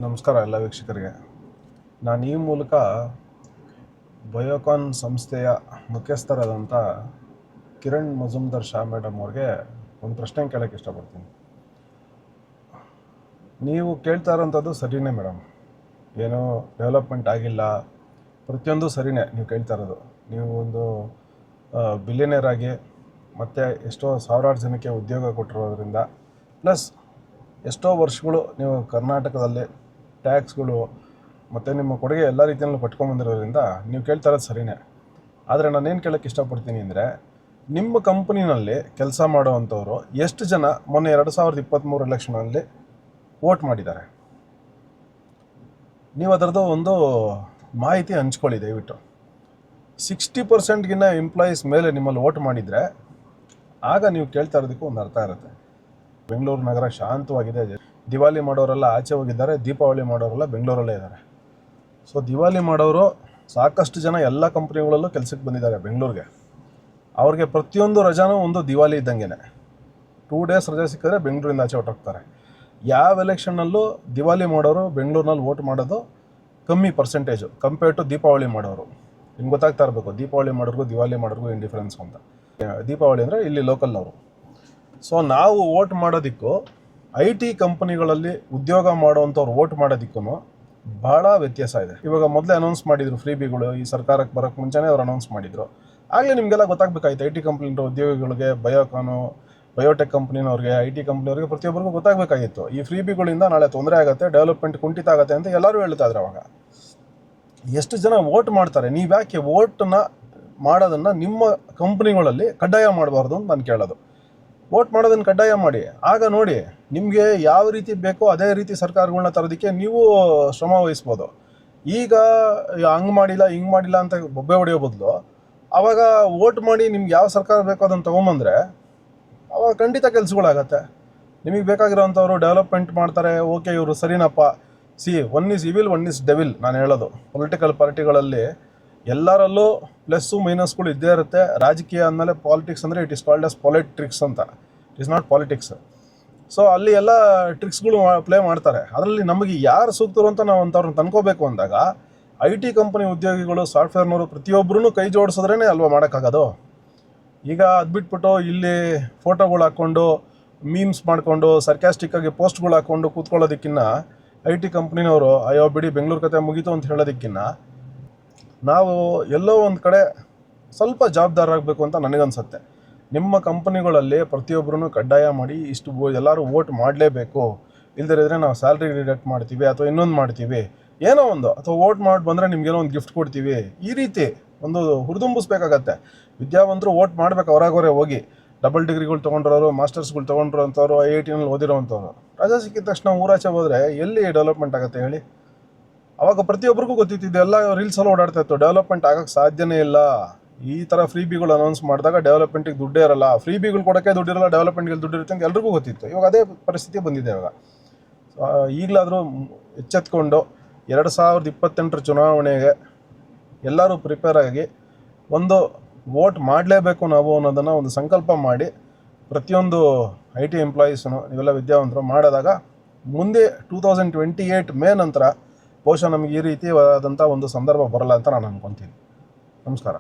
ನಮಸ್ಕಾರ ಎಲ್ಲ ವೀಕ್ಷಕರಿಗೆ. ನಾನು ಈ ಮೂಲಕ ಬಯೋಕಾನ್ ಸಂಸ್ಥೆಯ ಮುಖ್ಯಸ್ಥರಾದಂಥ ಕಿರಣ್ ಮಜುಮ್ದಾರ್ ಶಾ ಮೇಡಮ್ ಅವ್ರಿಗೆ ಒಂದು ಪ್ರಶ್ನೆ ಕೇಳೋಕ್ಕೆ ಇಷ್ಟಪಡ್ತೀನಿ. ನೀವು ಕೇಳ್ತಾ ಇರೋಂಥದ್ದು ಸರಿಯೇ ಮೇಡಮ್, ಏನೋ ಡೆವಲಪ್ಮೆಂಟ್ ಆಗಿಲ್ಲ, ಪ್ರತಿಯೊಂದು ಸರಿಯೇ ನೀವು ಕೇಳ್ತಾ ಇರೋದು. ನೀವು ಒಂದು ಬಿಲಿಯನೇರ್ ಆಗಿ ಮತ್ತು ಎಷ್ಟೋ ಸಾವಿರಾರು ಜನಕ್ಕೆ ಉದ್ಯೋಗ ಕೊಟ್ಟಿರೋದ್ರಿಂದ, ಪ್ಲಸ್ ಎಷ್ಟೋ ವರ್ಷಗಳು ನೀವು ಕರ್ನಾಟಕದಲ್ಲಿ ಟ್ಯಾಕ್ಸ್ಗಳು ಮತ್ತು ನಿಮ್ಮ ಕೊಡುಗೆ ಎಲ್ಲ ರೀತಿಯಲ್ಲೂ ಪಟ್ಕೊಂಬಂದಿರೋದ್ರಿಂದ ನೀವು ಕೇಳ್ತಾ ಇರೋದು ಸರಿಯೇ. ಆದರೆ ನಾನೇನು ಕೇಳೋಕ್ಕೆ ಇಷ್ಟಪಡ್ತೀನಿ ಅಂದರೆ, ನಿಮ್ಮ ಕಂಪ್ನಿನಲ್ಲಿ ಕೆಲಸ ಮಾಡೋವಂಥವ್ರು ಎಷ್ಟು ಜನ ಮೊನ್ನೆ 2023 ಎಲೆಕ್ಷನಲ್ಲಿ ವೋಟ್ ಮಾಡಿದ್ದಾರೆ? ನೀವು ಅದರದ್ದು ಒಂದು ಮಾಹಿತಿ ಹಂಚ್ಕೊಳ್ಳಿ ದಯವಿಟ್ಟು. 60%ಗಿನ್ನ ಎಂಪ್ಲಾಯೀಸ್ ಮೇಲೆ ನಿಮ್ಮಲ್ಲಿ ವೋಟ್ ಮಾಡಿದರೆ ಆಗ ನೀವು ಕೇಳ್ತಾ ಇರೋದಕ್ಕೂ ಒಂದು ಅರ್ಥ ಇರುತ್ತೆ. ಬೆಂಗಳೂರು ನಗರ ಶಾಂತವಾಗಿದೆ. ದಿವಾಲಿ ಮಾಡೋರೆಲ್ಲ ಆಚೆ ಹೋಗಿದ್ದಾರೆ, ದೀಪಾವಳಿ ಮಾಡೋರೆಲ್ಲ ಬೆಂಗಳೂರಲ್ಲೇ ಇದ್ದಾರೆ. ಸೊ ದಿವಾಲಿ ಮಾಡೋರು ಸಾಕಷ್ಟು ಜನ ಎಲ್ಲ ಕಂಪ್ನಿಗಳಲ್ಲೂ ಕೆಲಸಕ್ಕೆ ಬಂದಿದ್ದಾರೆ ಬೆಂಗಳೂರಿಗೆ. ಅವ್ರಿಗೆ ಪ್ರತಿಯೊಂದು ರಜಾನೂ ಒಂದು ದಿವಾಲಿ ಇದ್ದಂಗೆ. 2 days ರಜೆ ಸಿಕ್ಕಿದ್ರೆ ಬೆಂಗಳೂರಿಂದ ಆಚೆ ಹೊರಟೋಗ್ತಾರೆ. ಯಾವ ಎಲೆಕ್ಷನ್ನಲ್ಲೂ ದಿವಾಲಿ ಮಾಡೋರು ಬೆಂಗಳೂರಿನಲ್ಲಿ ವೋಟ್ ಮಾಡೋದು ಕಮ್ಮಿ ಪರ್ಸೆಂಟೇಜು ಕಂಪೇರ್ ಟು ದೀಪಾವಳಿ ಮಾಡೋರು. ನಿಮ್ಗೆ ಗೊತ್ತಾಗ್ತಾ ಇರಬೇಕು ದೀಪಾವಳಿ ಮಾಡೋರಿಗೂ ದಿವಾಲಿ ಮಾಡೋರಿಗೂ ಏನು ಡಿಫ್ರೆನ್ಸ್ ಅಂತ. ದೀಪಾವಳಿ ಅಂದರೆ ಇಲ್ಲಿ ಲೋಕಲ್ನವರು. ಸೊ ನಾವು ವೋಟ್ ಮಾಡೋದಕ್ಕೂ IT ಕಂಪನಿಗಳಲ್ಲಿ ಉದ್ಯೋಗ ಮಾಡೋವಂಥವ್ರು ವೋಟ್ ಮಾಡೋದಕ್ಕೂ ಭಾಳ ವ್ಯತ್ಯಾಸ ಇದೆ. ಇವಾಗ ಮೊದಲೇ ಅನೌನ್ಸ್ ಮಾಡಿದರು ಫ್ರೀಬಿಗಳು, ಈ ಸರ್ಕಾರಕ್ಕೆ ಬರೋಕ್ಕೆ ಮುಂಚೆನೇ ಅವ್ರು ಅನೌನ್ಸ್ ಮಾಡಿದರು. ಆಗಲೇ ನಿಮಗೆಲ್ಲ ಗೊತ್ತಾಗಬೇಕಾಯ್ತು IT ಕಂಪ್ನಿ ಉದ್ಯೋಗಿಗಳಿಗೆ, ಬಯೋಕಾನು, ಬಯೋಟೆಕ್ ಕಂಪ್ನಿನವ್ರಿಗೆ, IT ಕಂಪ್ನಿಯವ್ರಿಗೆ ಪ್ರತಿಯೊಬ್ಬರಿಗೂ ಗೊತ್ತಾಗಬೇಕಾಗಿತ್ತು. ಈ ಫ್ರೀಬಿಗಳಿಂದ ನಾಳೆ ತೊಂದರೆ ಆಗುತ್ತೆ, ಡೆವಲಪ್ಮೆಂಟ್ ಕುಂಠಿತ ಆಗುತ್ತೆ ಅಂತ ಎಲ್ಲರೂ ಹೇಳ್ತಾ ಇದ್ರು. ಅವಾಗ ಎಷ್ಟು ಜನ ವೋಟ್ ಮಾಡ್ತಾರೆ? ನೀವು ಯಾಕೆ ವೋಟನ್ನ ಮಾಡೋದನ್ನು ನಿಮ್ಮ ಕಂಪ್ನಿಗಳಲ್ಲಿ ಕಡ್ಡಾಯ ಮಾಡಬಾರ್ದು ಅಂತ ನಾನು ಕೇಳೋದು. ವೋಟ್ ಮಾಡೋದನ್ನು ಕಡ್ಡಾಯ ಮಾಡಿ, ಆಗ ನೋಡಿ ನಿಮಗೆ ಯಾವ ರೀತಿ ಬೇಕೋ ಅದೇ ರೀತಿ ಸರ್ಕಾರಗಳನ್ನ ತರೋದಕ್ಕೆ ನೀವು ಶ್ರಮ ವಹಿಸ್ಬೋದು. ಈಗ ಹಂಗೆ ಮಾಡಿಲ್ಲ ಹಿಂಗೆ ಮಾಡಿಲ್ಲ ಅಂತ ಬೊಬ್ಬೆ ಹೊಡೆಯೋ ಬದಲು ಆವಾಗ ವೋಟ್ ಮಾಡಿ ನಿಮ್ಗೆ ಯಾವ ಸರ್ಕಾರ ಬೇಕೋ ಅದನ್ನು ತೊಗೊಂಬಂದರೆ ಅವಾಗ ಖಂಡಿತ ಕೆಲಸಗಳಾಗತ್ತೆ. ನಿಮಗೆ ಬೇಕಾಗಿರೋವಂಥವ್ರು ಡೆವಲಪ್ಮೆಂಟ್ ಮಾಡ್ತಾರೆ, ಓಕೆ ಇವರು ಸರಿನಪ್ಪ. One is evil, one is devil. ನಾನು ಹೇಳೋದು ಪೊಲಿಟಿಕಲ್ ಪಾರ್ಟಿಗಳಲ್ಲಿ ಎಲ್ಲರಲ್ಲೂ ಪ್ಲಸ್ಸು ಮೈನಸ್ಗಳು ಇದ್ದೇ ಇರುತ್ತೆ. ರಾಜಕೀಯ ಅಂದಮೇಲೆ ಪಾಲಿಟಿಕ್ಸ್ ಅಂದರೆ ಇಟ್ ಇಸ್ ಕಾಲ್ಡ್ ಆಸ್ ಪಾಲಿಟ್ರಿಕ್ಸ್ ಅಂತ, it is not politics. So ಅಲ್ಲಿ ಎಲ್ಲ ಟ್ರಿಕ್ಸ್ಗಳು ಪ್ಲೇ ಮಾಡ್ತಾರೆ. ಅದರಲ್ಲಿ ನಮಗೆ ಯಾರು ಸೂಕ್ತರು ಅಂತ ನಾವು ಅಂಥವ್ರನ್ನ ತಂದ್ಕೋಬೇಕು ಅಂದಾಗ IT ಕಂಪನಿ ಉದ್ಯೋಗಿಗಳು, ಸಾಫ್ಟ್ವೇರ್ನವರು ಪ್ರತಿಯೊಬ್ಬರೂ ಕೈ ಜೋಡಿಸಿದ್ರೇ ಅಲ್ವಾ ಮಾಡೋಕ್ಕಾಗೋದು. ಈಗ ಅದು ಬಿಟ್ಬಿಟ್ಟು ಇಲ್ಲಿ ಫೋಟೋಗಳು ಹಾಕ್ಕೊಂಡು ಮೀಮ್ಸ್ ಮಾಡಿಕೊಂಡು ಸರ್ಕ್ಯಾಸ್ಟಿಕ್ಕಾಗಿ ಪೋಸ್ಟ್ಗಳು ಹಾಕ್ಕೊಂಡು ಕೂತ್ಕೊಳ್ಳೋದಕ್ಕಿಂತ IT ಕಂಪ್ನಿನವರು ಅಯ್ಯೋ ಬಿಡಿ ಬೆಂಗಳೂರು ಕತೆ ಮುಗೀತು ಅಂತ ಹೇಳೋದಕ್ಕಿಂತ ನಾವು ಎಲ್ಲೋ ಒಂದು ಕಡೆ ಸ್ವಲ್ಪ ಜವಾಬ್ದಾರರಾಗಬೇಕು ಅಂತ ನನಗನ್ಸುತ್ತೆ. ನಿಮ್ಮ ಕಂಪನಿಗಳಲ್ಲಿ ಪ್ರತಿಯೊಬ್ಬರೂ ಕಡ್ಡಾಯ ಮಾಡಿ ಎಲ್ಲರೂ ವೋಟ್ ಮಾಡಲೇಬೇಕು, ಇಲ್ಲದಿದ್ದರೆ ನಾವು ಸ್ಯಾಲ್ರಿ ಡಿಡಕ್ಟ್ ಮಾಡ್ತೀವಿ ಅಥವಾ ಇನ್ನೊಂದು ಮಾಡ್ತೀವಿ, ಏನೋ ಒಂದು, ಅಥವಾ ವೋಟ್ ಮಾಡಿ ಬಂದರೆ ನಿಮಗೇನೋ ಒಂದು ಗಿಫ್ಟ್ ಕೊಡ್ತೀವಿ, ಈ ರೀತಿ ಒಂದು ಹುರಿದುಂಬಿಸ್ಬೇಕಾಗತ್ತೆ. ವಿದ್ಯಾವಂತರು ವೋಟ್ ಮಾಡಬೇಕು, ಹೊರಗೆ ಹೋಗಿ ಡಬಲ್ ಡಿಗ್ರಿಗಳು ತೊಗೊಂಡಿರೋರು, ಮಾಸ್ಟರ್ಸ್ಗಳು ತೊಗೊಂಡಿರೋಂಥವ್ರು, IITನಲ್ಲಿ ಓದಿರೋವಂಥವ್ರು ರಜಾ ಸಿಕ್ಕಿದ ತಕ್ಷಣ ಊರಾಚೆ ಹೋದರೆ ಎಲ್ಲಿ ಡೆವಲಪ್ಮೆಂಟ್ ಆಗುತ್ತೆ ಹೇಳಿ? ಅವಾಗ ಪ್ರತಿಯೊಬ್ಬರಿಗೂ ಗೊತ್ತಿತ್ತು, ಎಲ್ಲ ರೀಲ್ಸಲ್ಲಿ ಓಡಾಡ್ತಾ ಇತ್ತು, ಡೆವಲಪ್ಮೆಂಟ್ ಆಗೋಕ್ಕೆ ಸಾಧ್ಯನೇ ಇಲ್ಲ. ಈ ಥರ ಫ್ರೀಬಿಗಳು ಅನೌನ್ಸ್ ಮಾಡಿದಾಗ ಡೆವಲಪ್ಮೆಂಟಿಗೆ ದುಡ್ಡೇ ಇರಲ್ಲ, ಫ್ರೀಬಿಗಳು ಕೊಡೋಕ್ಕೆ ದುಡ್ಡಿರಲ್ಲ, ಡೆವಲಪ್ಮೆಂಟ್ಗೆ ದುಡ್ಡು ಇರುತ್ತೆ ಅಂತ ಎಲ್ರಿಗೂ ಗೊತ್ತಿತ್ತು. ಇವಾಗ ಅದೇ ಪರಿಸ್ಥಿತಿ ಬಂದಿದೆ. ಇವಾಗ ಈಗಲಾದರೂ ಎಚ್ಚೆತ್ಕೊಂಡು 2028 ಚುನಾವಣೆಗೆ ಎಲ್ಲರೂ ಪ್ರಿಪೇರ್ ಆಗಿ ಒಂದು ವೋಟ್ ಮಾಡಲೇಬೇಕು ನಾವು ಅನ್ನೋದನ್ನು ಒಂದು ಸಂಕಲ್ಪ ಮಾಡಿ ಪ್ರತಿಯೊಂದು IT ಎಂಪ್ಲಾಯೀಸನ್ನು ನೀವೆಲ್ಲ ವಿದ್ಯಾವಂತರು ಮಾಡಿದಾಗ ಮುಂದೆ 2028 ಮೇ ನಂತರ ಬಹುಶಃ ನಮಗೆ ಈ ರೀತಿಯಾದಂಥ ಒಂದು ಸಂದರ್ಭ ಬರಲ್ಲ ಅಂತ ನಾನು ಅನ್ಕೊತೀನಿ. ನಮಸ್ಕಾರ.